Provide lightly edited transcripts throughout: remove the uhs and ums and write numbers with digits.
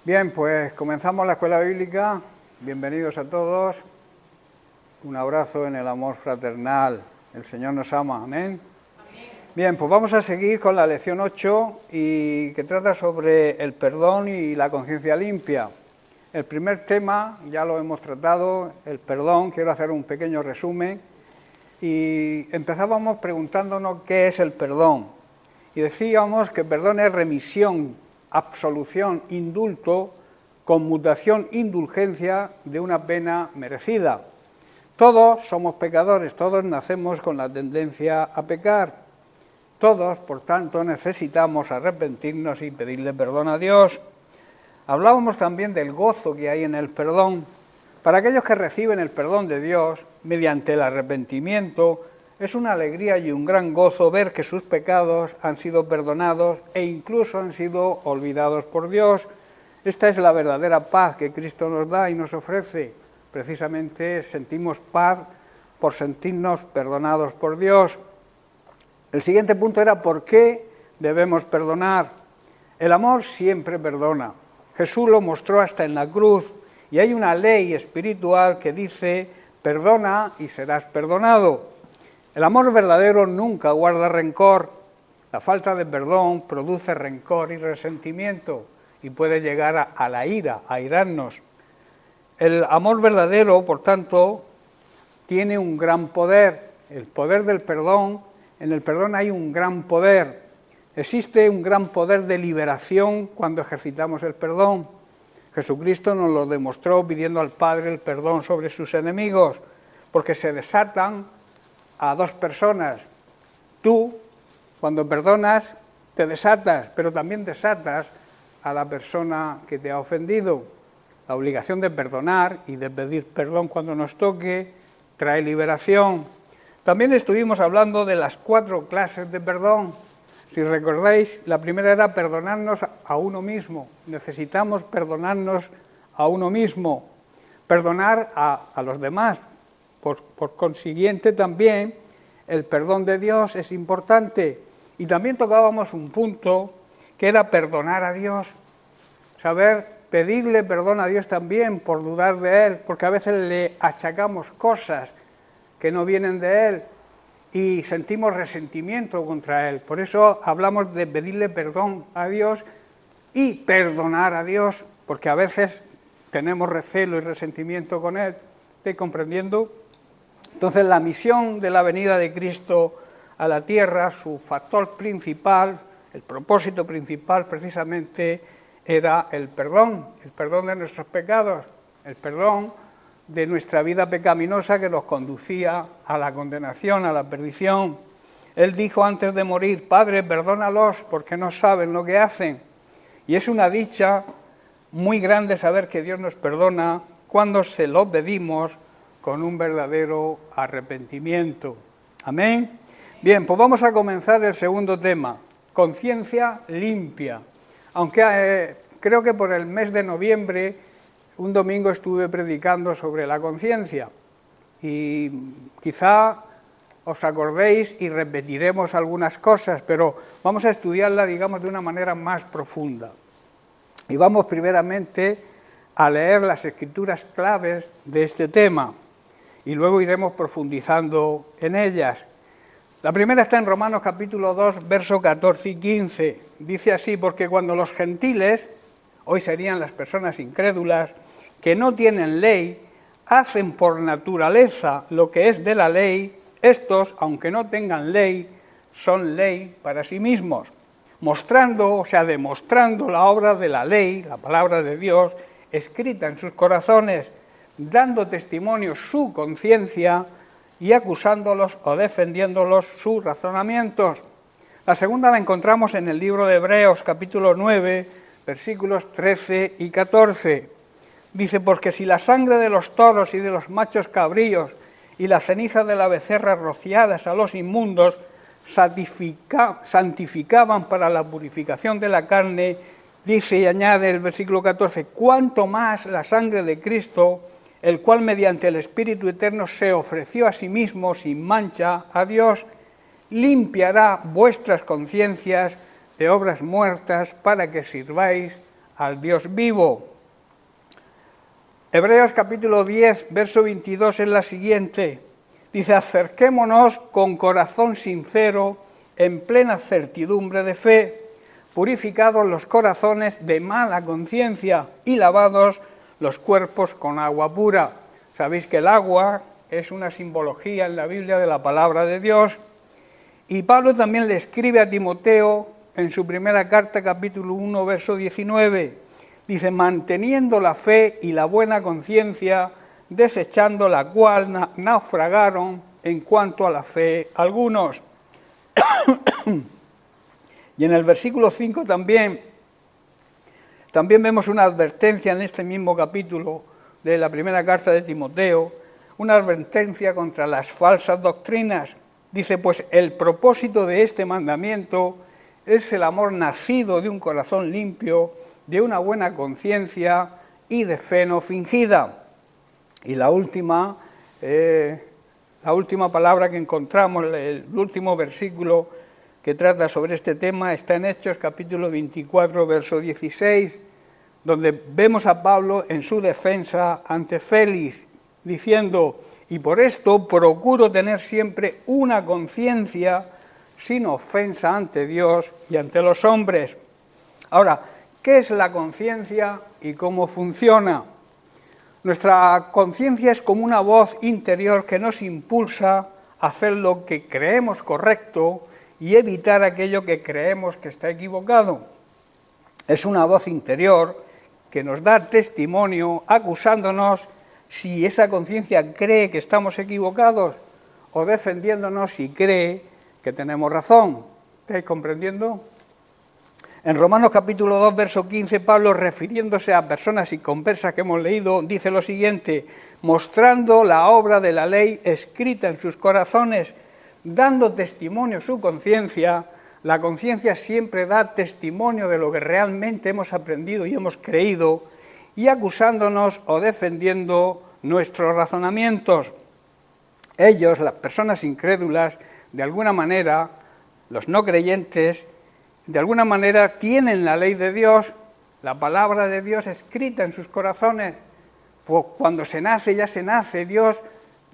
Bien, pues comenzamos la escuela bíblica. Bienvenidos a todos. Un abrazo en el amor fraternal. El Señor nos ama. Amén. Bien, pues vamos a seguir con la lección 8 y que trata sobre el perdón y la conciencia limpia. El primer tema ya lo hemos tratado, el perdón. Quiero hacer un pequeño resumen. Y empezábamos preguntándonos qué es el perdón. Y decíamos que perdón es remisión, absolución, indulto, conmutación, indulgencia de una pena merecida. Todos somos pecadores, todos nacemos con la tendencia a pecar. Todos, por tanto, necesitamos arrepentirnos y pedirle perdón a Dios. Hablábamos también del gozo que hay en el perdón. Para aquellos que reciben el perdón de Dios mediante el arrepentimiento, es una alegría y un gran gozo ver que sus pecados han sido perdonados e incluso han sido olvidados por Dios. Esta es la verdadera paz que Cristo nos da y nos ofrece. Precisamente sentimos paz por sentirnos perdonados por Dios. El siguiente punto era ¿por qué debemos perdonar? El amor siempre perdona. Jesús lo mostró hasta en la cruz y hay una ley espiritual que dice perdona y serás perdonado. El amor verdadero nunca guarda rencor. La falta de perdón produce rencor y resentimiento y puede llegar a la ira, a airarnos. El amor verdadero, por tanto, tiene un gran poder. El poder del perdón, en el perdón hay un gran poder. Existe un gran poder de liberación cuando ejercitamos el perdón. Jesucristo nos lo demostró pidiendo al Padre el perdón sobre sus enemigos, porque se desatan a dos personas. Tú, cuando perdonas, te desatas, pero también desatas a la persona que te ha ofendido. La obligación de perdonar y de pedir perdón cuando nos toque trae liberación. También estuvimos hablando de las 4 clases de perdón. Si recordáis, la primera era perdonarnos a uno mismo. Necesitamos perdonarnos a uno mismo, perdonar a los demás. Por consiguiente, también el perdón de Dios es importante. Y también tocábamos un punto que era perdonar a Dios, saber pedirle perdón a Dios también por dudar de Él, porque a veces le achacamos cosas que no vienen de Él y sentimos resentimiento contra Él. Por eso hablamos de pedirle perdón a Dios y perdonar a Dios, porque a veces tenemos recelo y resentimiento con Él. ¿Estoy comprendiendo? Entonces la misión de la venida de Cristo a la tierra, su factor principal, el propósito principal precisamente era el perdón de nuestros pecados, el perdón de nuestra vida pecaminosa que nos conducía a la condenación, a la perdición. Él dijo antes de morir, Padre, perdónalos porque no saben lo que hacen. Y es una dicha muy grande saber que Dios nos perdona cuando se lo pedimos con un verdadero arrepentimiento. Amén. Bien, pues vamos a comenzar el segundo tema, conciencia limpia. Aunque creo que por el mes de noviembre, un domingo estuve predicando sobre la conciencia y quizá os acordéis y repetiremos algunas cosas, pero vamos a estudiarla, digamos, de una manera más profunda. Y vamos primeramente a leer las escrituras claves de este tema y luego iremos profundizando en ellas. La primera está en Romanos capítulo 2, versos 14 y 15. Dice así, porque cuando los gentiles, hoy serían las personas incrédulas, que no tienen ley, hacen por naturaleza lo que es de la ley, estos, aunque no tengan ley, son ley para sí mismos, demostrando la obra de la ley, la palabra de Dios, escrita en sus corazones, dando testimonio su conciencia y acusándolos o defendiéndolos sus razonamientos. La segunda la encontramos en el libro de Hebreos, capítulo 9, versículos 13 y 14. Dice, porque si la sangre de los toros y de los machos cabríos y la ceniza de la becerra rociadas a los inmundos santificaban para la purificación de la carne, dice y añade el versículo 14, cuánto más la sangre de Cristo, el cual mediante el Espíritu Eterno se ofreció a sí mismo sin mancha a Dios, limpiará vuestras conciencias de obras muertas para que sirváis al Dios vivo. Hebreos capítulo 10, verso 22 es la siguiente. Dice, acerquémonos con corazón sincero, en plena certidumbre de fe, purificados los corazones de mala conciencia y lavados los cuerpos con agua pura. Sabéis que el agua es una simbología en la Biblia de la palabra de Dios. Y Pablo también le escribe a Timoteo en su primera carta, capítulo 1, verso 19. Dice, manteniendo la fe y la buena conciencia, desechando la cual naufragaron en cuanto a la fe algunos. Y en el versículo 5 también vemos una advertencia en este mismo capítulo de la primera carta de Timoteo, una advertencia contra las falsas doctrinas. Dice, pues el propósito de este mandamiento es el amor nacido de un corazón limpio, de una buena conciencia y de fe no fingida. Y la última palabra que encontramos, el último versículo que trata sobre este tema, está en Hechos capítulo 24, verso 16, donde vemos a Pablo en su defensa ante Félix, diciendo, y por esto procuro tener siempre una conciencia sin ofensa ante Dios y ante los hombres. Ahora, ¿qué es la conciencia y cómo funciona? Nuestra conciencia es como una voz interior que nos impulsa a hacer lo que creemos correcto y evitar aquello que creemos que está equivocado. Es una voz interior que nos da testimonio acusándonos si esa conciencia cree que estamos equivocados o defendiéndonos si cree que tenemos razón. ¿Estáis comprendiendo? En Romanos capítulo 2, verso 15, Pablo, refiriéndose a personas inconversas que hemos leído, dice lo siguiente, mostrando la obra de la ley escrita en sus corazones, dando testimonio su conciencia. La conciencia siempre da testimonio de lo que realmente hemos aprendido y hemos creído, y acusándonos o defendiendo nuestros razonamientos. Ellos, las personas incrédulas, de alguna manera, los no creyentes, de alguna manera tienen la ley de Dios, la palabra de Dios escrita en sus corazones. Pues cuando se nace, ya se nace, Dios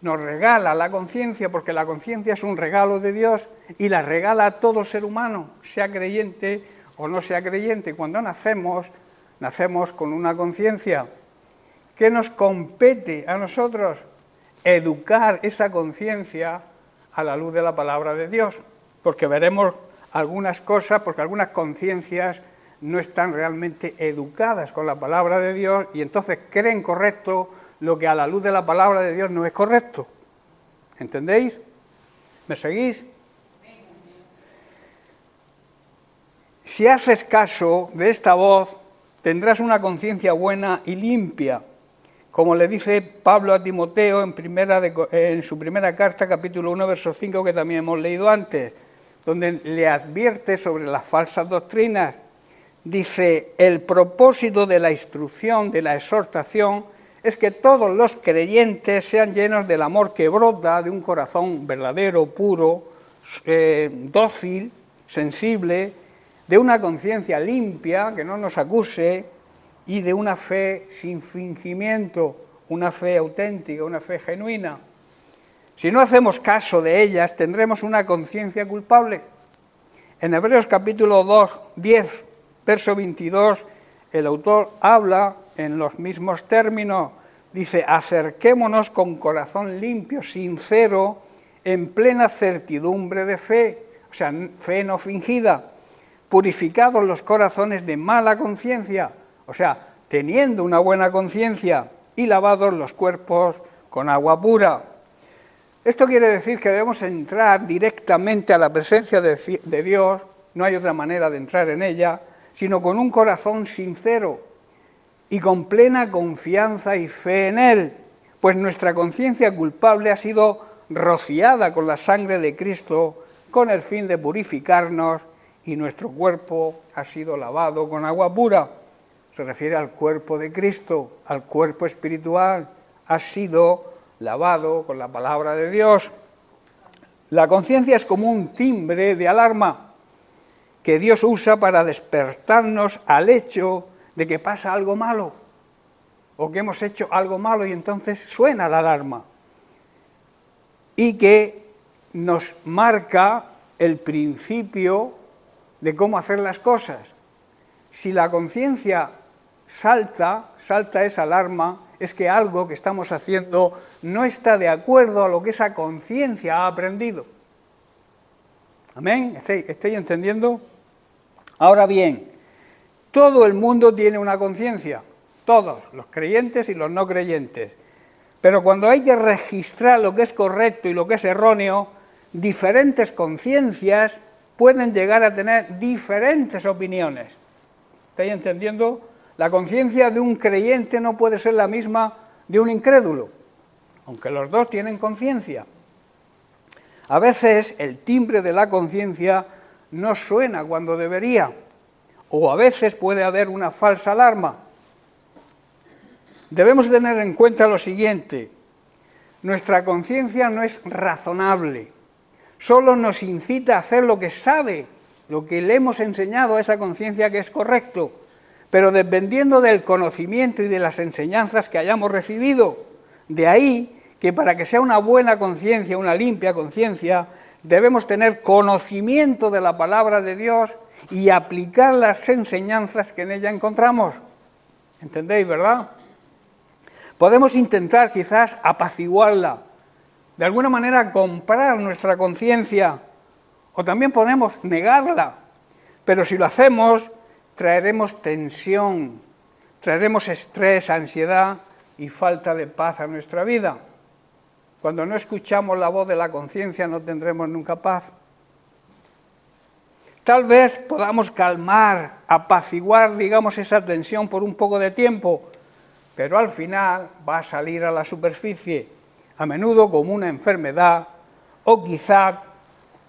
nos regala la conciencia, porque la conciencia es un regalo de Dios y la regala a todo ser humano, sea creyente o no sea creyente. Cuando nacemos con una conciencia. ¿Qué nos compete a nosotros? Educar esa conciencia a la luz de la palabra de Dios, porque veremos algunas cosas, porque algunas conciencias no están realmente educadas con la palabra de Dios y entonces creen correcto lo que a la luz de la palabra de Dios no es correcto. ¿Entendéis? ¿Me seguís? Si haces caso de esta voz, tendrás una conciencia buena y limpia, como le dice Pablo a Timoteo en su primera carta, capítulo 1, verso 5, que también hemos leído antes, donde le advierte sobre las falsas doctrinas. Dice, el propósito de la instrucción, de la exhortación, es que todos los creyentes sean llenos del amor que brota de un corazón verdadero, puro, dócil, sensible, de una conciencia limpia, que no nos acuse, y de una fe sin fingimiento, una fe auténtica, una fe genuina. Si no hacemos caso de ellas, tendremos una conciencia culpable. En Hebreos capítulo 10, verso 22, el autor habla en los mismos términos. Dice, acerquémonos con corazón limpio, sincero, en plena certidumbre de fe, o sea, fe no fingida, purificados los corazones de mala conciencia, o sea, teniendo una buena conciencia, y lavados los cuerpos con agua pura. Esto quiere decir que debemos entrar directamente a la presencia de Dios, no hay otra manera de entrar en ella, sino con un corazón sincero y con plena confianza y fe en Él, pues nuestra conciencia culpable ha sido rociada con la sangre de Cristo con el fin de purificarnos y nuestro cuerpo ha sido lavado con agua pura. Se refiere al cuerpo de Cristo, al cuerpo espiritual, ha sido lavado con la palabra de Dios. La conciencia es como un timbre de alarma que Dios usa para despertarnos al hecho de que pasa algo malo o que hemos hecho algo malo y entonces suena la alarma y que nos marca el principio de cómo hacer las cosas. Si la conciencia salta esa alarma, es que algo que estamos haciendo no está de acuerdo a lo que esa conciencia ha aprendido. ¿Amén? ¿Estáis entendiendo? Ahora bien, todo el mundo tiene una conciencia, todos, los creyentes y los no creyentes. Pero cuando hay que registrar lo que es correcto y lo que es erróneo, diferentes conciencias pueden llegar a tener diferentes opiniones. ¿Estáis entendiendo? La conciencia de un creyente no puede ser la misma de un incrédulo, aunque los dos tienen conciencia. A veces el timbre de la conciencia no suena cuando debería, o a veces puede haber una falsa alarma. Debemos tener en cuenta lo siguiente: nuestra conciencia no es razonable, solo nos incita a hacer lo que sabe, lo que le hemos enseñado a esa conciencia que es correcto, pero dependiendo del conocimiento y de las enseñanzas que hayamos recibido. De ahí que para que sea una buena conciencia, una limpia conciencia, debemos tener conocimiento de la palabra de Dios y aplicar las enseñanzas que en ella encontramos. ¿Entendéis, verdad? Podemos intentar quizás apaciguarla, de alguna manera comprar nuestra conciencia, o también podemos negarla, pero si lo hacemos traeremos tensión, traeremos estrés, ansiedad y falta de paz a nuestra vida. Cuando no escuchamos la voz de la conciencia no tendremos nunca paz. Tal vez podamos calmar, apaciguar, digamos, esa tensión por un poco de tiempo, pero al final va a salir a la superficie, a menudo como una enfermedad o quizá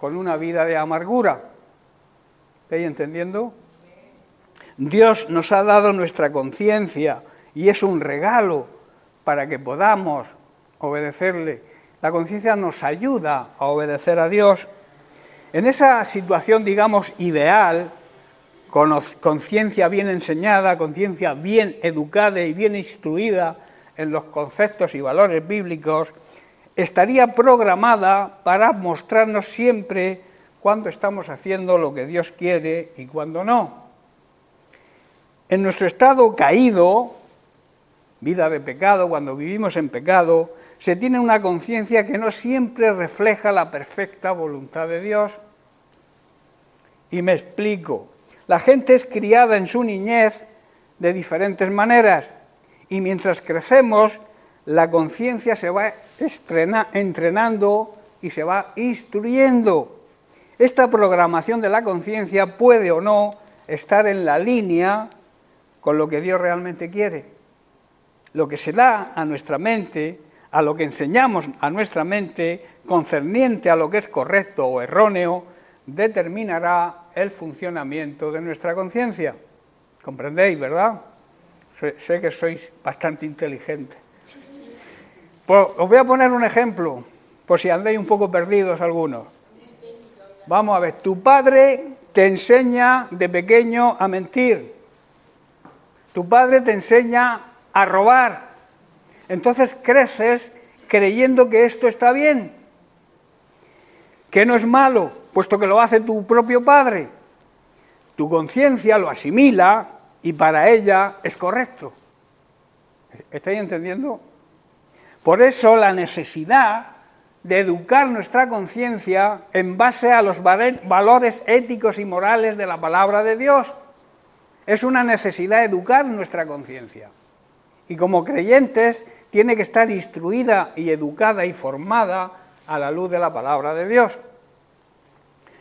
con una vida de amargura. ¿Estáis entendiendo? Dios nos ha dado nuestra conciencia y es un regalo para que podamos obedecerle. La conciencia nos ayuda a obedecer a Dios. En esa situación, digamos, ideal, con conciencia bien enseñada, conciencia bien educada y bien instruida en los conceptos y valores bíblicos, estaría programada para mostrarnos siempre cuándo estamos haciendo lo que Dios quiere y cuándo no. En nuestro estado caído, vida de pecado, cuando vivimos en pecado, se tiene una conciencia que no siempre refleja la perfecta voluntad de Dios. Y me explico. La gente es criada en su niñez de diferentes maneras y mientras crecemos, la conciencia se va entrenando y se va instruyendo. Esta programación de la conciencia puede o no estar en la línea con lo que Dios realmente quiere. Lo que se da a nuestra mente, a lo que enseñamos a nuestra mente, concerniente a lo que es correcto o erróneo, determinará el funcionamiento de nuestra conciencia. ¿Comprendéis, verdad? Sé que sois bastante inteligentes. Pues os voy a poner un ejemplo, por si andáis un poco perdidos algunos. Vamos a ver, tu padre te enseña de pequeño a mentir. Tu padre te enseña a robar. Entonces creces creyendo que esto está bien, que no es malo, puesto que lo hace tu propio padre. Tu conciencia lo asimila y para ella es correcto. ¿Estáis entendiendo? Por eso la necesidad de educar nuestra conciencia en base a los valores éticos y morales de la palabra de Dios. Es una necesidad educar nuestra conciencia. Y como creyentes tiene que estar instruida y educada y formada a la luz de la palabra de Dios.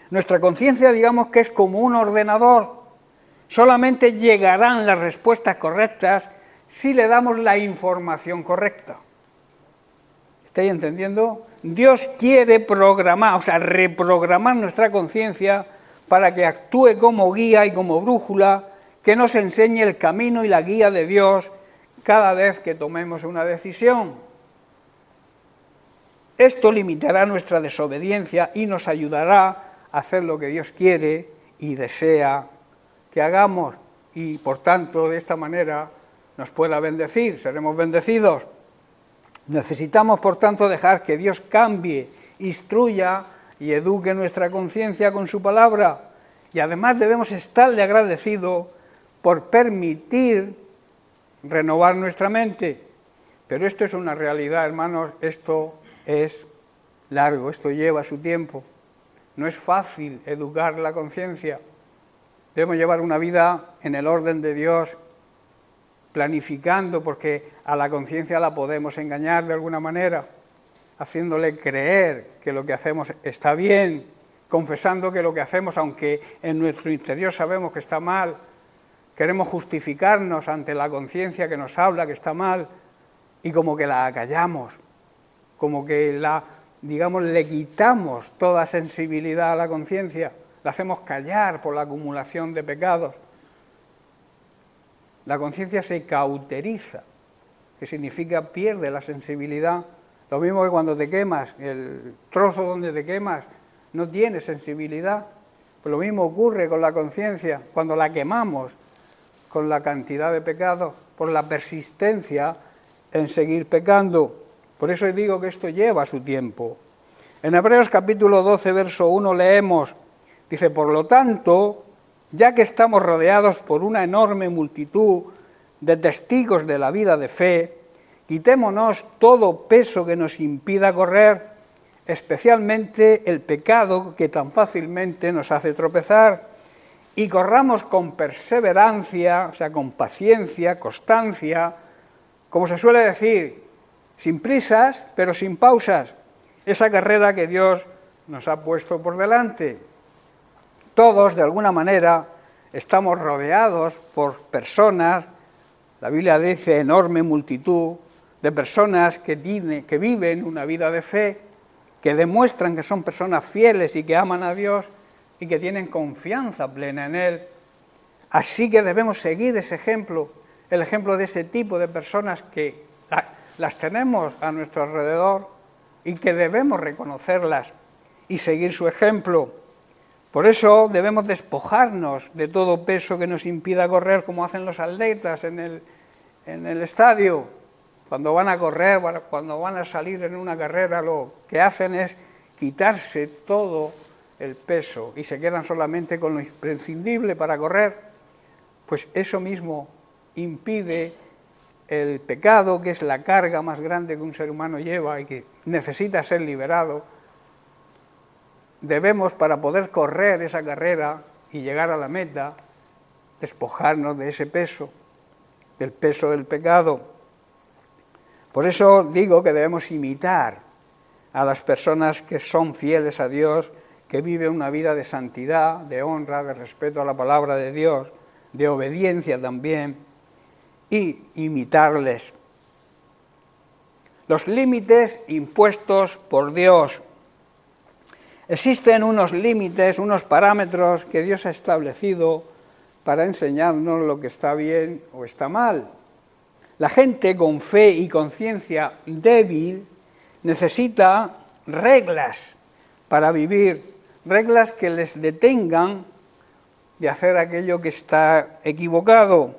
Nuestra conciencia, digamos que es como un ordenador. Solamente llegarán las respuestas correctas si le damos la información correcta. ¿Estáis entendiendo? Dios quiere programar, o sea, reprogramar nuestra conciencia para que actúe como guía y como brújula, que nos enseñe el camino y la guía de Dios cada vez que tomemos una decisión. Esto limitará nuestra desobediencia y nos ayudará a hacer lo que Dios quiere y desea que hagamos. y por tanto de esta manera nos pueda bendecir, seremos bendecidos. Necesitamos por tanto dejar que Dios cambie, instruya y eduque nuestra conciencia con su palabra, y además debemos estarle agradecidos por permitir renovar nuestra mente. Pero esto es una realidad, hermanos, esto es largo, esto lleva su tiempo. No es fácil educar la conciencia. Debemos llevar una vida en el orden de Dios, planificando, porque a la conciencia la podemos engañar de alguna manera, haciéndole creer que lo que hacemos está bien, confesando que lo que hacemos, aunque en nuestro interior sabemos que está mal, queremos justificarnos ante la conciencia que nos habla que está mal, y como que la acallamos, como que le quitamos toda sensibilidad a la conciencia, la hacemos callar por la acumulación de pecados. La conciencia se cauteriza, que significa pierde la sensibilidad. Lo mismo que cuando te quemas, el trozo donde te quemas no tiene sensibilidad. Pues lo mismo ocurre con la conciencia, cuando la quemamos con la cantidad de pecados, por la persistencia en seguir pecando. Por eso digo que esto lleva su tiempo. En Hebreos capítulo 12, verso 1 leemos, dice, por lo tanto, ya que estamos rodeados por una enorme multitud de testigos de la vida de fe, quitémonos todo peso que nos impida correr, especialmente el pecado que tan fácilmente nos hace tropezar, y corramos con perseverancia, o sea, con paciencia, constancia, como se suele decir, sin prisas, pero sin pausas, esa carrera que Dios nos ha puesto por delante. Todos, de alguna manera, estamos rodeados por personas, la Biblia dice enorme multitud, de personas que viven una vida de fe, que demuestran que son personas fieles y que aman a Dios y que tienen confianza plena en Él. Así que debemos seguir ese ejemplo, el ejemplo de ese tipo de personas que las tenemos a nuestro alrededor y que debemos reconocerlas y seguir su ejemplo. Por eso debemos despojarnos de todo peso que nos impida correr, como hacen los atletas en el estadio. Cuando van a correr, cuando van a salir en una carrera, lo que hacen es quitarse todo el peso y se quedan solamente con lo imprescindible para correr. Pues eso mismo impide el pecado, que es la carga más grande que un ser humano lleva y que necesita ser liberado. Debemos, para poder correr esa carrera y llegar a la meta, despojarnos de ese peso, del peso del pecado. Por eso digo que debemos imitar a las personas que son fieles a Dios, que viven una vida de santidad, de honra, de respeto a la palabra de Dios, de obediencia también, y imitarles. Los límites impuestos por Dios. Existen unos límites, unos parámetros que Dios ha establecido para enseñarnos lo que está bien o está mal. La gente con fe y conciencia débil necesita reglas para vivir, reglas que les detengan de hacer aquello que está equivocado.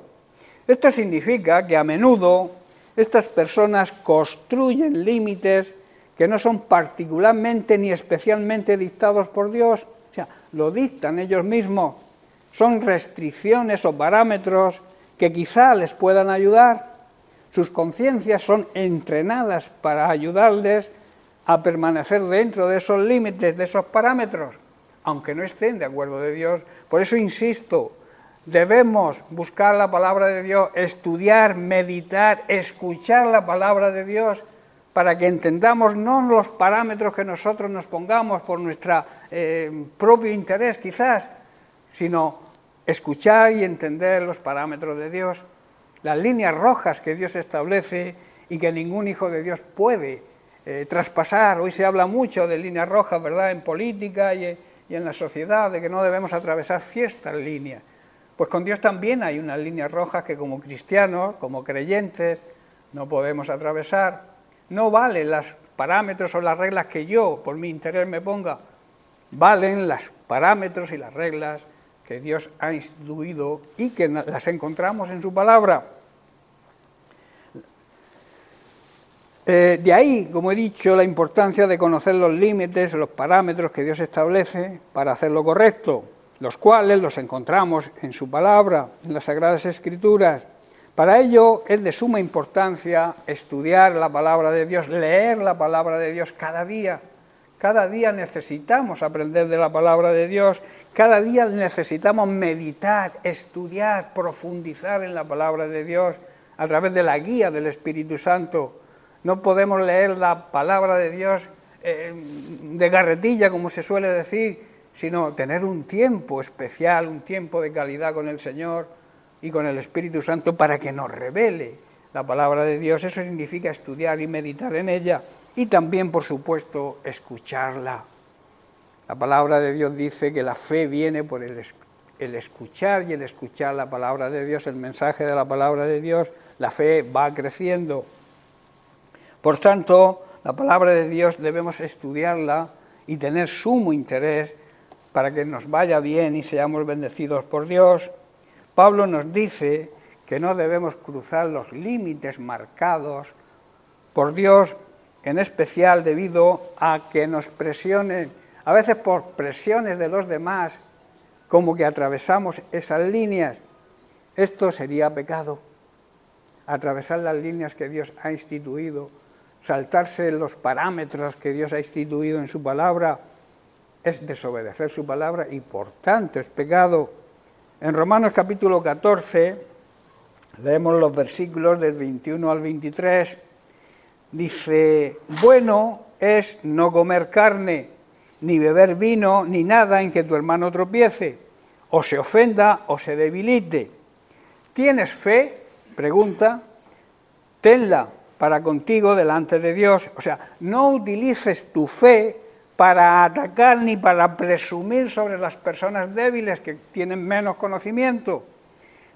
Esto significa que a menudo estas personas construyen límites que no son particularmente ni especialmente dictados por Dios, o sea, lo dictan ellos mismos. Son restricciones o parámetros que quizá les puedan ayudar. Sus conciencias son entrenadas para ayudarles a permanecer dentro de esos límites, de esos parámetros, aunque no estén de acuerdo de Dios. Por eso insisto, debemos buscar la palabra de Dios, estudiar, meditar, escuchar la palabra de Dios, para que entendamos no los parámetros que nosotros nos pongamos por nuestro propio interés quizás, sino escuchar y entender los parámetros de Dios, las líneas rojas que Dios establece y que ningún hijo de Dios puede traspasar. Hoy se habla mucho de líneas rojas, ¿verdad?, en política y en la sociedad, de que no debemos atravesar ciertas líneas. Pues con Dios también hay unas líneas rojas que como cristianos, como creyentes, no podemos atravesar. No valen los parámetros o las reglas que yo, por mi interés, me ponga. Valen los parámetros y las reglas que Dios ha instituido y que las encontramos en su palabra. De ahí, como he dicho, la importancia de conocer los límites, los parámetros que Dios establece para hacer lo correcto, los cuales los encontramos en su palabra, en las Sagradas Escrituras. Para ello es de suma importancia estudiar la palabra de Dios, leer la palabra de Dios cada día. Cada día necesitamos aprender de la palabra de Dios, cada día necesitamos meditar, estudiar, profundizar en la palabra de Dios a través de la guía del Espíritu Santo. No podemos leer la palabra de Dios de carretilla, como se suele decir, sino tener un tiempo especial, un tiempo de calidad con el Señor y con el Espíritu Santo para que nos revele la palabra de Dios. Eso significa estudiar y meditar en ella y también, por supuesto, escucharla. La palabra de Dios dice que la fe viene por el escuchar y el escuchar la palabra de Dios, el mensaje de la palabra de Dios. La fe va creciendo. Por tanto, la palabra de Dios debemos estudiarla y tener sumo interés para que nos vaya bien y seamos bendecidos por Dios. Pablo nos dice que no debemos cruzar los límites marcados por Dios, en especial debido a que nos presionen, a veces por presiones de los demás, como que atravesamos esas líneas. Esto sería pecado, atravesar las líneas que Dios ha instituido, saltarse los parámetros que Dios ha instituido en su palabra, es desobedecer su palabra y por tanto es pecado. En Romanos capítulo 14, leemos los versículos del 21 al 23, dice: bueno es no comer carne, ni beber vino, ni nada en que tu hermano tropiece, o se ofenda o se debilite. ¿Tienes fe? Pregunta. Tenla para contigo delante de Dios. O sea, no utilices tu fe para atacar ni para presumir sobre las personas débiles que tienen menos conocimiento.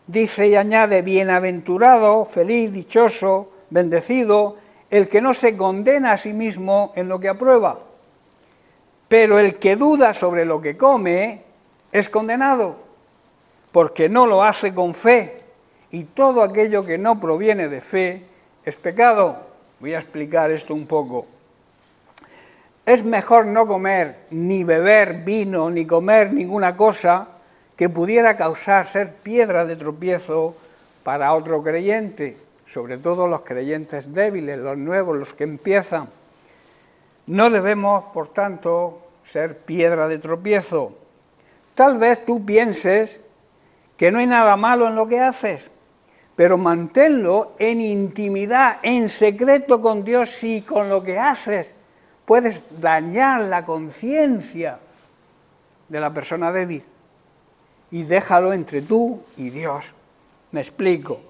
Dice y añade: bienaventurado, feliz, dichoso, bendecido, el que no se condena a sí mismo en lo que aprueba. Pero el que duda sobre lo que come es condenado, porque no lo hace con fe, y todo aquello que no proviene de fe es pecado. Voy a explicar esto un poco. Es mejor no comer, ni beber vino, ni comer ninguna cosa que pudiera causar ser piedra de tropiezo para otro creyente, sobre todo los creyentes débiles, los nuevos, los que empiezan. No debemos, por tanto, ser piedra de tropiezo. Tal vez tú pienses que no hay nada malo en lo que haces, pero manténlo en intimidad, en secreto con Dios, si con lo que haces puedes dañar la conciencia de la persona débil. Y déjalo entre tú y Dios. Me explico.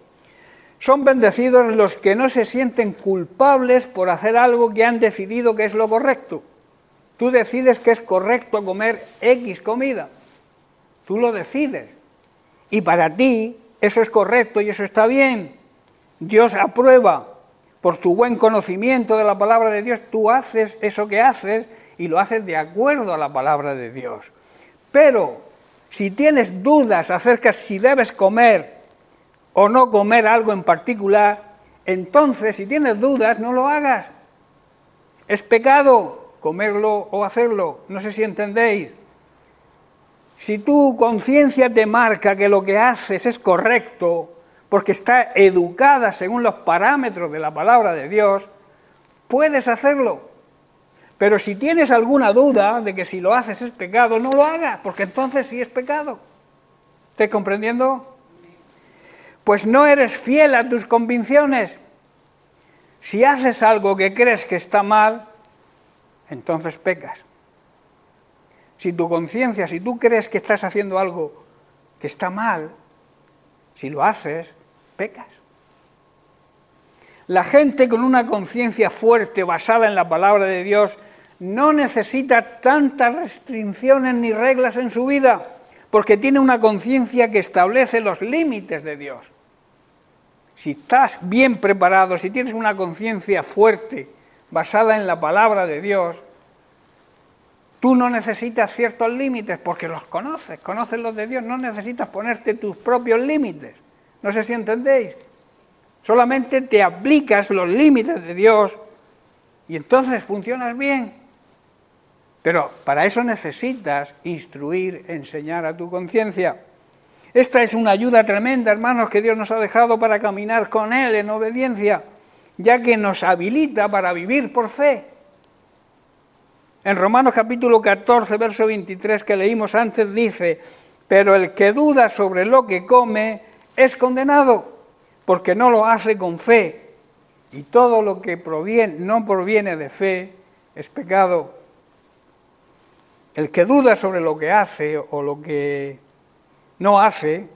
Son bendecidos los que no se sienten culpables por hacer algo que han decidido que es lo correcto. Tú decides que es correcto comer X comida. Tú lo decides. Y para ti eso es correcto y eso está bien. Dios aprueba. Por tu buen conocimiento de la palabra de Dios, tú haces eso que haces y lo haces de acuerdo a la palabra de Dios. Pero si tienes dudas acerca si debes comer o no comer algo en particular, entonces si tienes dudas no lo hagas. Es pecado comerlo o hacerlo, no sé si entendéis. Si tu conciencia te marca que lo que haces es correcto, porque está educada según los parámetros de la palabra de Dios, puedes hacerlo. Pero si tienes alguna duda de que si lo haces es pecado, no lo hagas, porque entonces sí es pecado. ¿Estás comprendiendo? Pues no eres fiel a tus convicciones. Si haces algo que crees que está mal, entonces pecas. Si tu conciencia, si tú crees que estás haciendo algo que está mal, si lo haces, pecas. La gente con una conciencia fuerte basada en la palabra de Dios no necesita tantas restricciones ni reglas en su vida, porque tiene una conciencia que establece los límites de Dios. Si estás bien preparado, si tienes una conciencia fuerte basada en la palabra de Dios, Tú no necesitas ciertos límites porque los conoces los de Dios, no necesitas ponerte tus propios límites. No sé si entendéis. Solamente te aplicas los límites de Dios y entonces funcionas bien. Pero para eso necesitas instruir, enseñar a tu conciencia. Esta es una ayuda tremenda, hermanos, que Dios nos ha dejado para caminar con Él en obediencia, ya que nos habilita para vivir por fe. En Romanos capítulo 14, verso 23, que leímos antes, dice: pero el que duda sobre lo que come es condenado, porque no lo hace con fe, y todo lo que no proviene de fe es pecado. El que duda sobre lo que hace o lo que no hace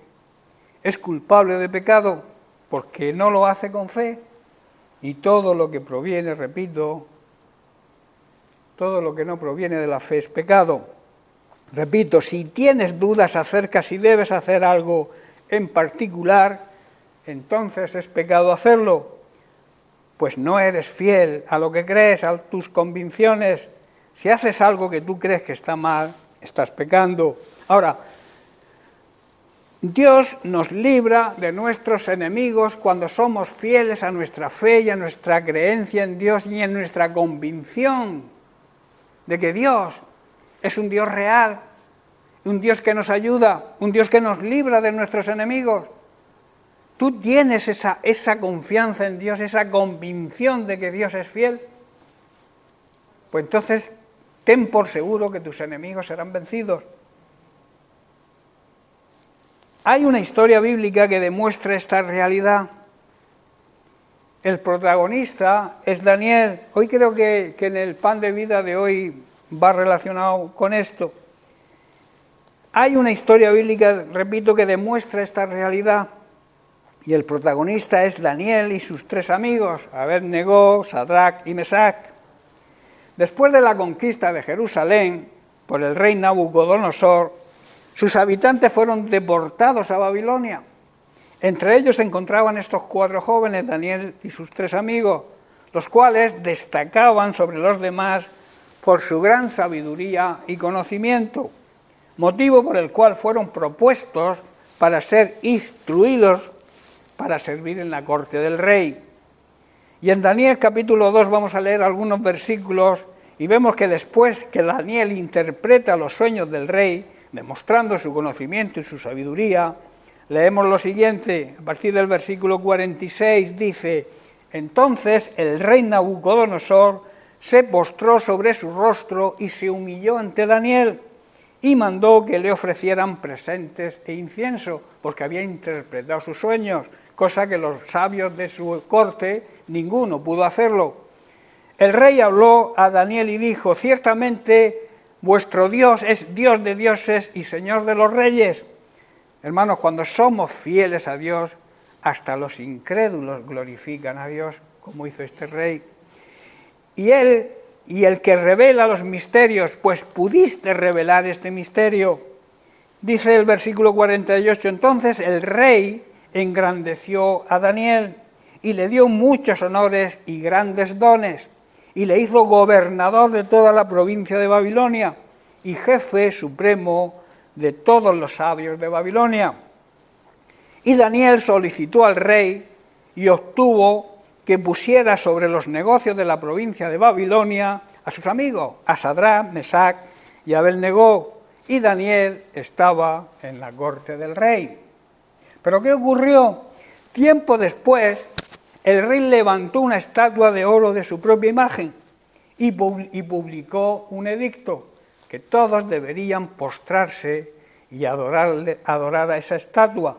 es culpable de pecado, porque no lo hace con fe, y todo lo que proviene, repito, todo lo que no proviene de la fe es pecado. Repito, si tienes dudas acerca si debes hacer algo en particular, entonces es pecado hacerlo, pues no eres fiel a lo que crees, a tus convicciones. Si haces algo que tú crees que está mal, estás pecando. Ahora, Dios nos libra de nuestros enemigos cuando somos fieles a nuestra fe y a nuestra creencia en Dios y en nuestra convicción de que Dios es un Dios real, un Dios que nos ayuda, un Dios que nos libra de nuestros enemigos. ¿Tú tienes esa confianza en Dios, esa convicción de que Dios es fiel? Pues entonces ten por seguro que tus enemigos serán vencidos. Hay una historia bíblica que demuestra esta realidad. El protagonista es Daniel. Hoy creo que en el pan de vida de hoy va relacionado con esto. Hay una historia bíblica, repito, que demuestra esta realidad. Y el protagonista es Daniel y sus 3 amigos, Abed-Negó, Sadrac y Mesac. Después de la conquista de Jerusalén por el rey Nabucodonosor, sus habitantes fueron deportados a Babilonia. Entre ellos se encontraban estos 4 jóvenes, Daniel y sus 3 amigos, los cuales destacaban sobre los demás por su gran sabiduría y conocimiento, motivo por el cual fueron propuestos para ser instruidos para servir en la corte del rey. Y en Daniel capítulo 2 vamos a leer algunos versículos y vemos que después que Daniel interpreta los sueños del rey, demostrando su conocimiento y su sabiduría, leemos lo siguiente, a partir del versículo 46, dice: entonces el rey Nabucodonosor se postró sobre su rostro y se humilló ante Daniel y mandó que le ofrecieran presentes e incienso, porque había interpretado sus sueños, cosa que los sabios de su corte ninguno pudo hacerlo. El rey habló a Daniel y dijo: ciertamente vuestro Dios es Dios de dioses y Señor de los reyes. Hermanos, cuando somos fieles a Dios, hasta los incrédulos glorifican a Dios, como hizo este rey. Y él, y el que revela los misterios, pues pudiste revelar este misterio. Dice el versículo 48, entonces el rey engrandeció a Daniel y le dio muchos honores y grandes dones, y le hizo gobernador de toda la provincia de Babilonia y jefe supremo de todos los sabios de Babilonia. Y Daniel solicitó al rey y obtuvo que pusiera sobre los negocios de la provincia de Babilonia a sus amigos, a Sadrac, Mesac y Abed-Negó, y Daniel estaba en la corte del rey. ¿Pero qué ocurrió? Tiempo después, el rey levantó una estatua de oro de su propia imagen y publicó un edicto que todos deberían postrarse y adorar a esa estatua.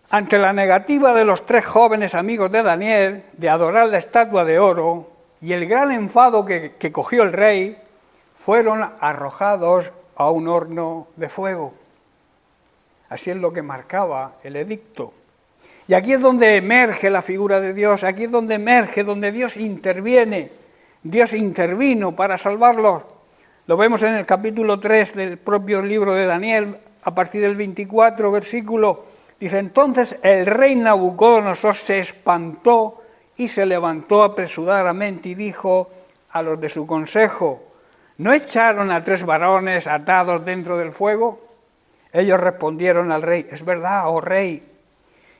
Ante la negativa de los 3 jóvenes amigos de Daniel de adorar la estatua de oro y el gran enfado que cogió el rey, fueron arrojados a un horno de fuego. Así es lo que marcaba el edicto. Y aquí es donde emerge la figura de Dios, aquí es donde emerge, donde Dios interviene. Dios intervino para salvarlos. Lo vemos en el capítulo 3 del propio libro de Daniel, a partir del 24 versículo. Dice, entonces el rey Nabucodonosor se espantó y se levantó apresuradamente y dijo a los de su consejo, ¿no echaron a 3 varones atados dentro del fuego? Ellos respondieron al rey, es verdad, oh rey.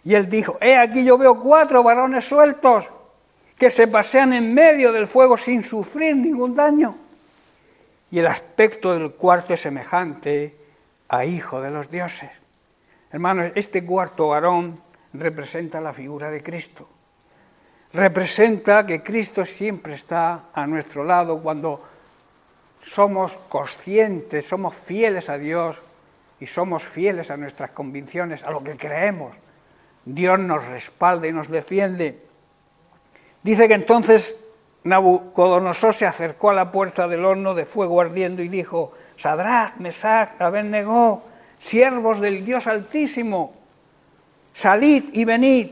Y él dijo, he aquí yo veo 4 varones sueltos que se pasean en medio del fuego sin sufrir ningún daño. Y el aspecto del cuarto es semejante a hijo de los dioses. Hermanos, este cuarto varón representa la figura de Cristo. Representa que Cristo siempre está a nuestro lado cuando somos conscientes, somos fieles a Dios y somos fieles a nuestras convicciones, a lo que creemos. Dios nos respalda y nos defiende. Dice que entonces Nabucodonosor se acercó a la puerta del horno de fuego ardiendo y dijo, Sadrach, Mesach, Abed-negó, siervos del Dios Altísimo, salid y venid.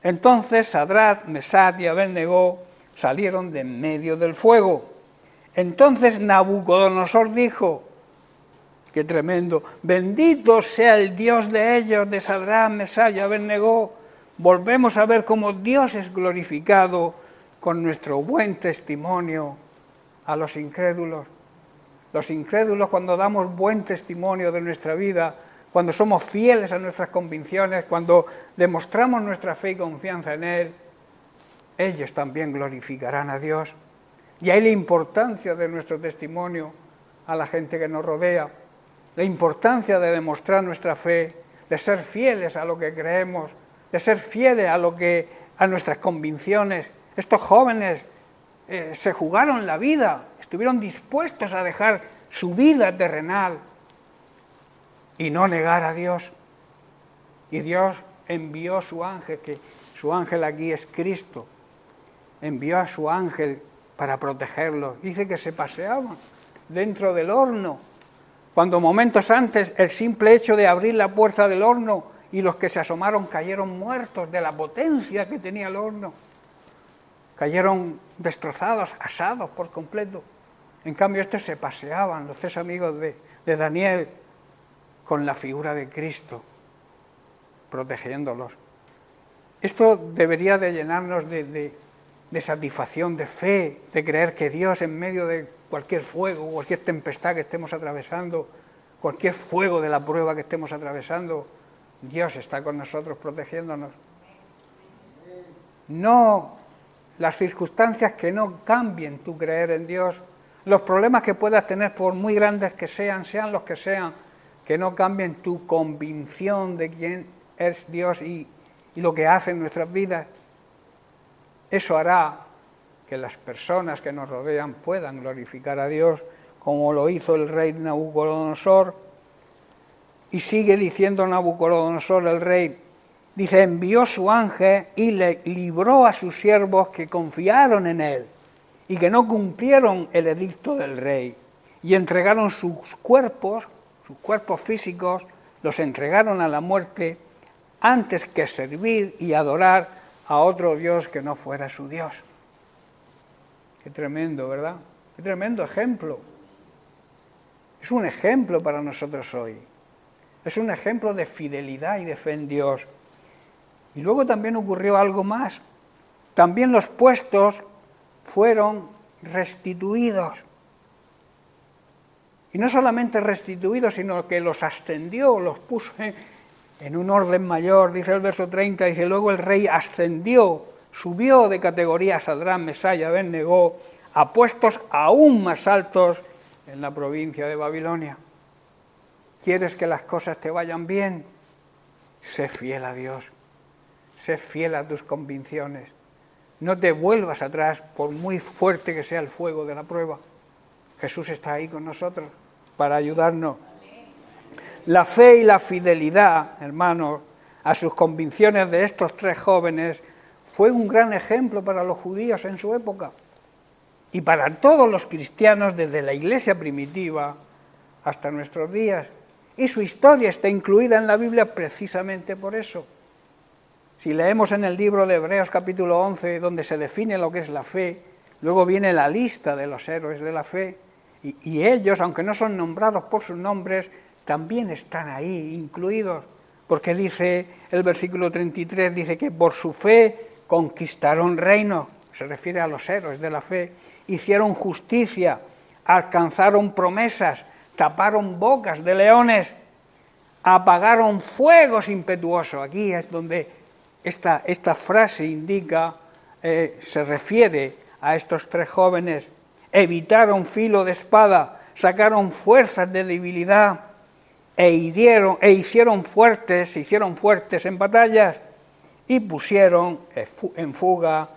Entonces Sadrach, Mesach y Abed-negó salieron de en medio del fuego. Entonces Nabucodonosor dijo, qué tremendo, bendito sea el Dios de ellos, de Sadrach, Mesach y Abed-negó. Volvemos a ver cómo Dios es glorificado con nuestro buen testimonio a los incrédulos. Los incrédulos, cuando damos buen testimonio de nuestra vida, cuando somos fieles a nuestras convicciones, cuando demostramos nuestra fe y confianza en Él, ellos también glorificarán a Dios. Y ahí la importancia de nuestro testimonio a la gente que nos rodea, la importancia de demostrar nuestra fe, de ser fieles a lo que creemos, de ser fieles a nuestras convicciones. Estos jóvenes se jugaron la vida, estuvieron dispuestos a dejar su vida terrenal y no negar a Dios. Y Dios envió su ángel, que su ángel aquí es Cristo, envió a su ángel para protegerlos. Dice que se paseaban dentro del horno, cuando momentos antes el simple hecho de abrir la puerta del horno y los que se asomaron cayeron muertos de la potencia que tenía el horno. Cayeron destrozados, asados por completo. En cambio estos se paseaban, los 3 amigos de Daniel, con la figura de Cristo, protegiéndolos. Esto debería de llenarnos de satisfacción, de fe, de creer que Dios en medio de cualquier fuego, cualquier tempestad que estemos atravesando, cualquier fuego de la prueba que estemos atravesando, Dios está con nosotros protegiéndonos. No las circunstancias que no cambien tu creer en Dios, los problemas que puedas tener por muy grandes que sean los que sean, que no cambien tu convicción de quién es Dios y lo que hace en nuestras vidas. Eso hará que las personas que nos rodean puedan glorificar a Dios, como lo hizo el rey Nabucodonosor. Y sigue diciendo Nabucodonosor, el rey, dice, envió su ángel y le libró a sus siervos que confiaron en él y que no cumplieron el edicto del rey, y entregaron sus cuerpos físicos, los entregaron a la muerte antes que servir y adorar a otro Dios que no fuera su Dios. Qué tremendo, ¿verdad? Qué tremendo ejemplo. Es un ejemplo para nosotros hoy. Es un ejemplo de fidelidad y de fe en Dios. Y luego también ocurrió algo más. También los puestos fueron restituidos. Y no solamente restituidos, sino que los ascendió, los puso en un orden mayor. Dice el verso 30, dice, luego el rey ascendió, subió de categoría a Sadrach, Mesach y Abed-negó a puestos aún más altos en la provincia de Babilonia. ¿Quieres que las cosas te vayan bien? Sé fiel a Dios. Sé fiel a tus convicciones. No te vuelvas atrás por muy fuerte que sea el fuego de la prueba. Jesús está ahí con nosotros para ayudarnos. La fe y la fidelidad, hermanos, a sus convicciones de estos 3 jóvenes fue un gran ejemplo para los judíos en su época y para todos los cristianos desde la iglesia primitiva hasta nuestros días. Y su historia está incluida en la Biblia precisamente por eso. Si leemos en el libro de Hebreos capítulo 11, donde se define lo que es la fe, luego viene la lista de los héroes de la fe, y ellos, aunque no son nombrados por sus nombres, también están ahí incluidos, porque dice el versículo 33, dice que por su fe conquistaron reinos, se refiere a los héroes de la fe, hicieron justicia, alcanzaron promesas, taparon bocas de leones, apagaron fuegos impetuosos. Aquí es donde esta frase indica, se refiere a estos tres jóvenes. Evitaron filo de espada, sacaron fuerzas de debilidad se hicieron fuertes en batallas y pusieron en fuga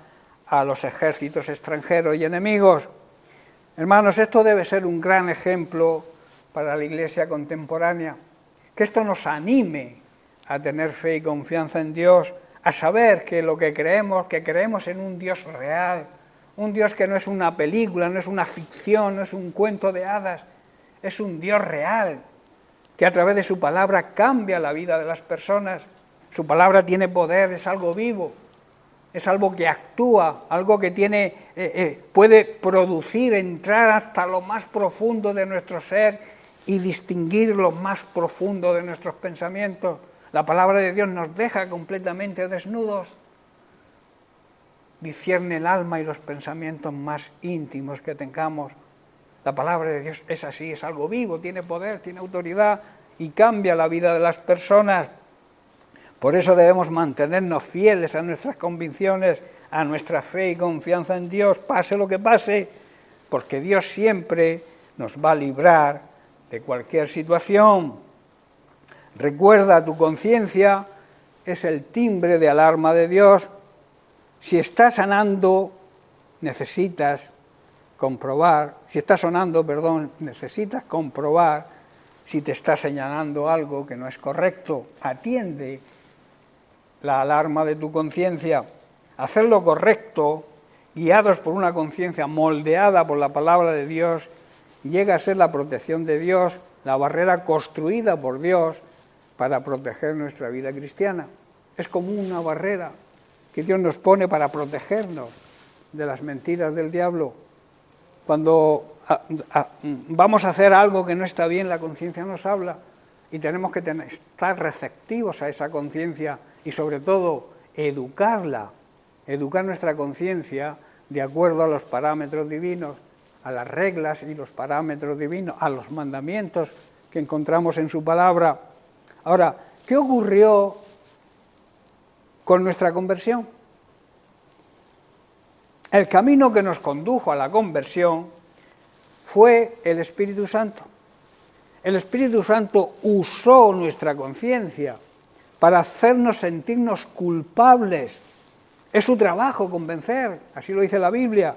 a los ejércitos extranjeros y enemigos. Hermanos, esto debe ser un gran ejemplo para la Iglesia contemporánea, que esto nos anime a tener fe y confianza en Dios, a saber que lo que creemos en un Dios real, un Dios que no es una película, no es una ficción, no es un cuento de hadas, es un Dios real, que a través de su palabra cambia la vida de las personas. Su palabra tiene poder, es algo vivo, es algo que actúa, algo que puede producir, entrar hasta lo más profundo de nuestro ser y distinguir lo más profundo de nuestros pensamientos. La palabra de Dios nos deja completamente desnudos, discierne el alma y los pensamientos más íntimos que tengamos. La palabra de Dios es así, es algo vivo, tiene poder, tiene autoridad y cambia la vida de las personas. Por eso debemos mantenernos fieles a nuestras convicciones, a nuestra fe y confianza en Dios, pase lo que pase, porque Dios siempre nos va a librar de cualquier situación. Recuerda, tu conciencia es el timbre de alarma de Dios. Si está sonando, necesitas comprobar si te está señalando algo que no es correcto. Atiende la alarma de tu conciencia. Hacer lo correcto, guiados por una conciencia moldeada por la palabra de Dios, llega a ser la protección de Dios, la barrera construida por Dios para proteger nuestra vida cristiana. Es como una barrera que Dios nos pone para protegernos de las mentiras del diablo. Cuando vamos a hacer algo que no está bien, la conciencia nos habla y tenemos que estar receptivos a esa conciencia y sobre todo educar nuestra conciencia de acuerdo a los parámetros divinos, a las reglas y los parámetros divinos, a los mandamientos que encontramos en su palabra. Ahora, ¿qué ocurrió con nuestra conversión? El camino que nos condujo a la conversión fue el Espíritu Santo. El Espíritu Santo usó nuestra conciencia para hacernos sentirnos culpables. Es su trabajo convencer, así lo dice la Biblia,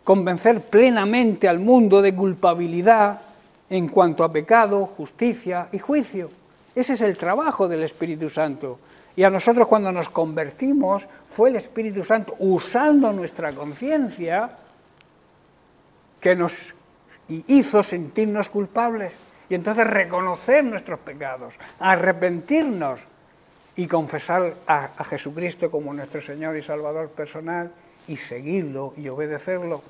convencer plenamente al mundo de culpabilidad en cuanto a pecado, justicia y juicio. Ese es el trabajo del Espíritu Santo. Y a nosotros cuando nos convertimos fue el Espíritu Santo usando nuestra conciencia que nos hizo sentirnos culpables y entonces reconocer nuestros pecados, arrepentirnos y confesar a Jesucristo como nuestro Señor y Salvador personal y seguirlo y obedecerlo.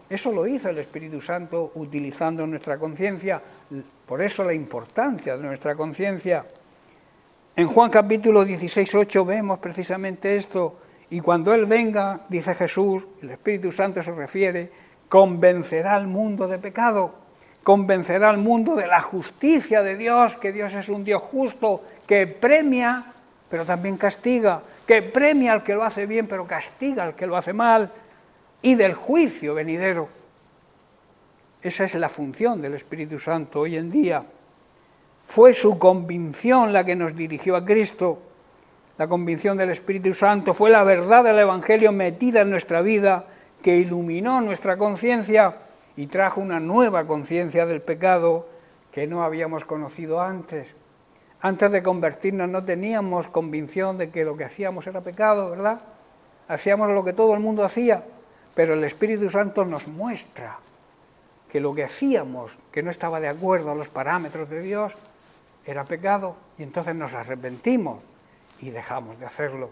Eso lo hizo el Espíritu Santo utilizando nuestra conciencia, por eso la importancia de nuestra conciencia. En Juan capítulo 16:8 vemos precisamente esto, y cuando Él venga, dice Jesús, el Espíritu Santo se refiere, convencerá al mundo de pecado, convencerá al mundo de la justicia de Dios, que Dios es un Dios justo, que premia, pero también castiga, que premia al que lo hace bien, pero castiga al que lo hace mal, y del juicio venidero. Esa es la función del Espíritu Santo hoy en día. Fue su convicción la que nos dirigió a Cristo. La convicción del Espíritu Santo fue la verdad del Evangelio metida en nuestra vida, que iluminó nuestra conciencia y trajo una nueva conciencia del pecado que no habíamos conocido antes. Antes de convertirnos no teníamos convicción de que lo que hacíamos era pecado, ¿verdad? Hacíamos lo que todo el mundo hacía, pero el Espíritu Santo nos muestra que lo que hacíamos, que no estaba de acuerdo a los parámetros de Dios, era pecado, y entonces nos arrepentimos y dejamos de hacerlo,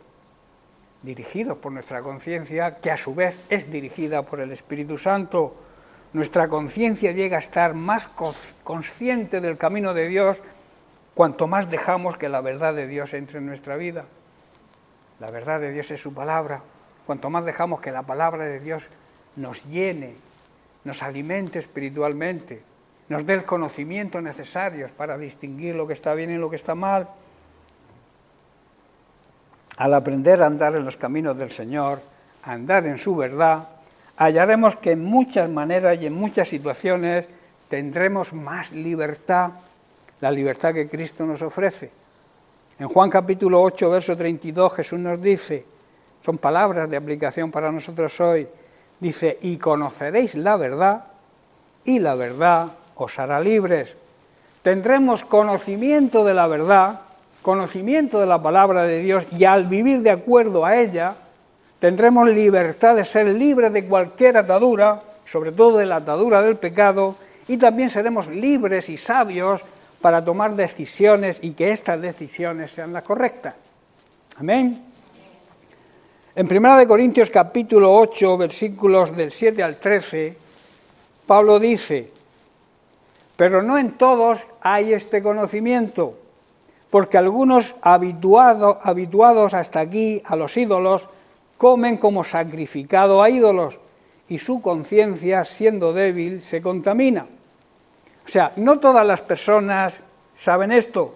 dirigidos por nuestra conciencia, que a su vez es dirigida por el Espíritu Santo. Nuestra conciencia llega a estar más consciente del camino de Dios cuanto más dejamos que la verdad de Dios entre en nuestra vida. La verdad de Dios es su palabra. Cuanto más dejamos que la palabra de Dios nos llene nos alimente espiritualmente, nos dé el conocimiento necesario para distinguir lo que está bien y lo que está mal. Al aprender a andar en los caminos del Señor, a andar en su verdad, hallaremos que en muchas maneras y en muchas situaciones tendremos más libertad, la libertad que Cristo nos ofrece. En Juan capítulo 8, verso 32, Jesús nos dice, son palabras de aplicación para nosotros hoy, dice, y conoceréis la verdad, y la verdad os hará libres. Tendremos conocimiento de la verdad, conocimiento de la palabra de Dios, y al vivir de acuerdo a ella, tendremos libertad de ser libres de cualquier atadura, sobre todo de la atadura del pecado, y también seremos libres y sabios para tomar decisiones y que estas decisiones sean las correctas. Amén. En 1 Corintios capítulo 8, versículos del 7 al 13, Pablo dice, pero no en todos hay este conocimiento, porque algunos habituados hasta aquí a los ídolos, comen como sacrificado a ídolos, y su conciencia, siendo débil, se contamina. O sea, no todas las personas saben esto.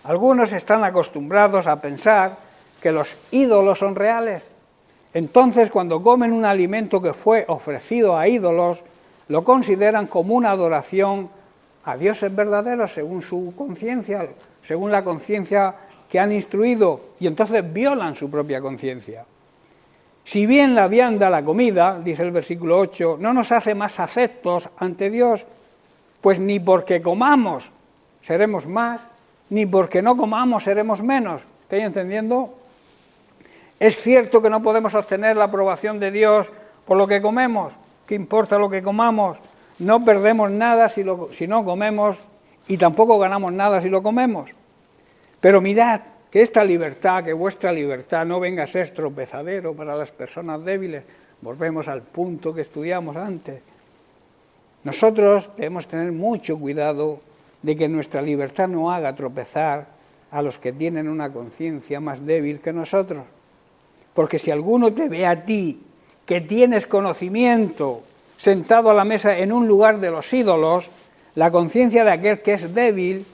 Algunos están acostumbrados a pensar que los ídolos son reales. Entonces, cuando comen un alimento que fue ofrecido a ídolos, lo consideran como una adoración a dioses verdaderos según su conciencia, según la conciencia que han instruido, y entonces violan su propia conciencia. Si bien la vianda, la comida, dice el versículo 8, no nos hace más aceptos ante Dios, pues ni porque comamos seremos más, ni porque no comamos seremos menos. ¿Estáis entendiendo? Es cierto que no podemos obtener la aprobación de Dios por lo que comemos. ¿Qué importa lo que comamos? No perdemos nada si no comemos y tampoco ganamos nada si lo comemos. Pero mirad que esta libertad, que vuestra libertad no venga a ser tropezadero para las personas débiles. Volvemos al punto que estudiamos antes. Nosotros debemos tener mucho cuidado de que nuestra libertad no haga tropezar a los que tienen una conciencia más débil que nosotros. Porque si alguno te ve a ti, que tienes conocimiento, sentado a la mesa en un lugar de los ídolos, la conciencia de aquel que es débil,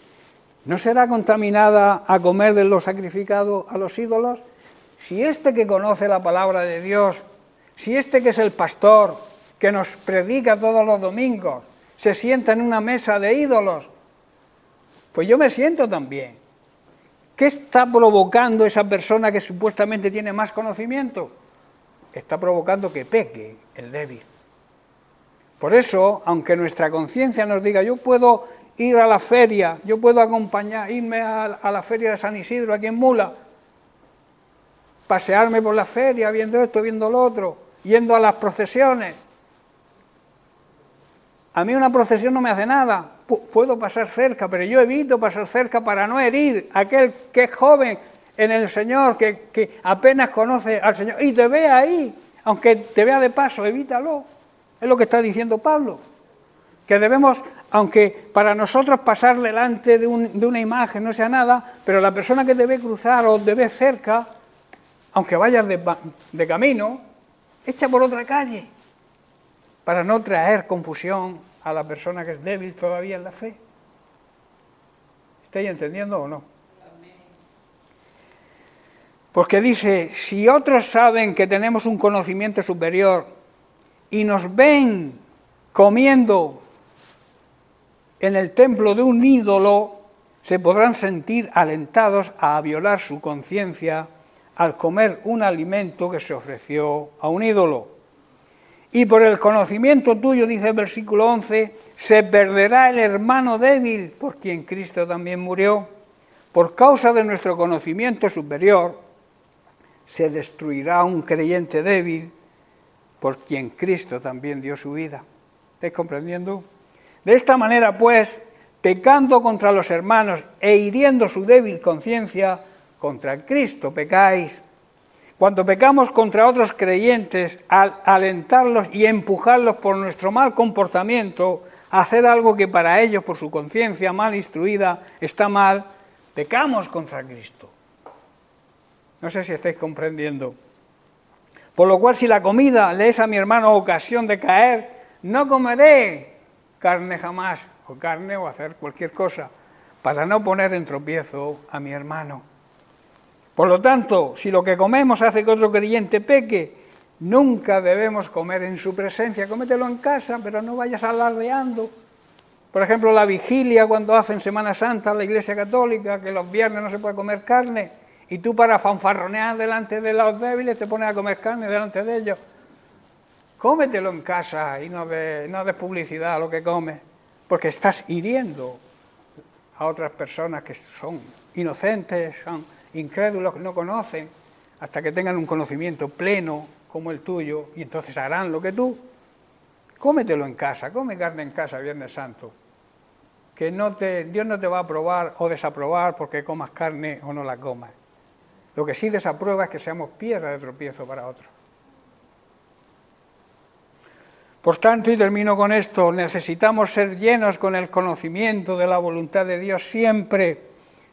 ¿no será contaminada a comer de lo sacrificado a los ídolos? Si este que conoce la palabra de Dios, si este que es el pastor, que nos predica todos los domingos, se sienta en una mesa de ídolos, pues yo me siento también. ¿Qué está provocando esa persona que supuestamente tiene más conocimiento? Está provocando que peque el débil. Por eso, aunque nuestra conciencia nos diga, yo puedo ir a la feria, yo puedo irme a la feria de San Isidro, aquí en Mula, pasearme por la feria, viendo esto, viendo lo otro, yendo a las procesiones. A mí una procesión no me hace nada, puedo pasar cerca, pero yo evito pasar cerca para no herir a aquel que es joven en el Señor, que apenas conoce al Señor, y te ve ahí, aunque te vea de paso, evítalo. Es lo que está diciendo Pablo, que debemos, aunque para nosotros pasar delante de una imagen no sea nada, pero la persona que te ve cruzar o te ve cerca, aunque vayas de camino, echa por otra calle, para no traer confusión a la persona que es débil todavía en la fe. ¿Estáis entendiendo o no? Porque dice, si otros saben que tenemos un conocimiento superior y nos ven comiendo en el templo de un ídolo, se podrán sentir alentados a violar su conciencia al comer un alimento que se ofreció a un ídolo. Y por el conocimiento tuyo, dice el versículo 11, se perderá el hermano débil por quien Cristo también murió. Por causa de nuestro conocimiento superior, se destruirá un creyente débil por quien Cristo también dio su vida. ¿Estáis comprendiendo? De esta manera, pues, pecando contra los hermanos e hiriendo su débil conciencia, contra Cristo pecáis. Cuando pecamos contra otros creyentes, al alentarlos y empujarlos por nuestro mal comportamiento a hacer algo que para ellos, por su conciencia mal instruida, está mal, pecamos contra Cristo. No sé si estáis comprendiendo. Por lo cual, si la comida le es a mi hermano ocasión de caer, no comeré carne jamás, o carne o hacer cualquier cosa, para no poner en tropiezo a mi hermano. Por lo tanto, si lo que comemos hace que otro creyente peque, nunca debemos comer en su presencia. Cómetelo en casa, pero no vayas alardeando. Por ejemplo, la vigilia, cuando hacen Semana Santa la Iglesia Católica, que los viernes no se puede comer carne, y tú para fanfarronear delante de los débiles te pones a comer carne delante de ellos. Cómetelo en casa y no des publicidad a lo que comes, porque estás hiriendo a otras personas que son inocentes, son incrédulos, que no conocen, hasta que tengan un conocimiento pleno como el tuyo, y entonces harán lo que tú. Cómetelo en casa, come carne en casa Viernes Santo, que Dios no te va a aprobar o desaprobar porque comas carne o no la comas. Lo que sí desaprueba es que seamos piedra de tropiezo para otros. Por tanto, y termino con esto, necesitamos ser llenos con el conocimiento de la voluntad de Dios siempre.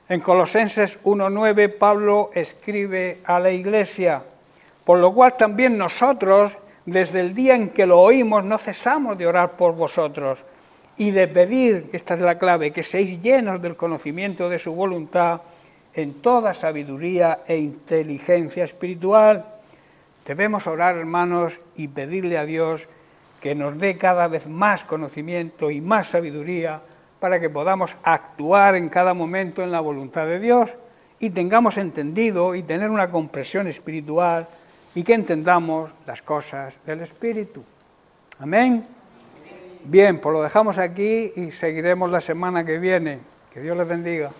En Colosenses 1:9 Pablo escribe a la Iglesia, por lo cual también nosotros, desde el día en que lo oímos, no cesamos de orar por vosotros y de pedir, esta es la clave, que seáis llenos del conocimiento de su voluntad en toda sabiduría e inteligencia espiritual. Debemos orar, hermanos, y pedirle a Dios que nos dé cada vez más conocimiento y más sabiduría para que podamos actuar en cada momento en la voluntad de Dios y tengamos entendido y tener una comprensión espiritual y que entendamos las cosas del Espíritu. Amén. Bien, pues lo dejamos aquí y seguiremos la semana que viene. Que Dios les bendiga.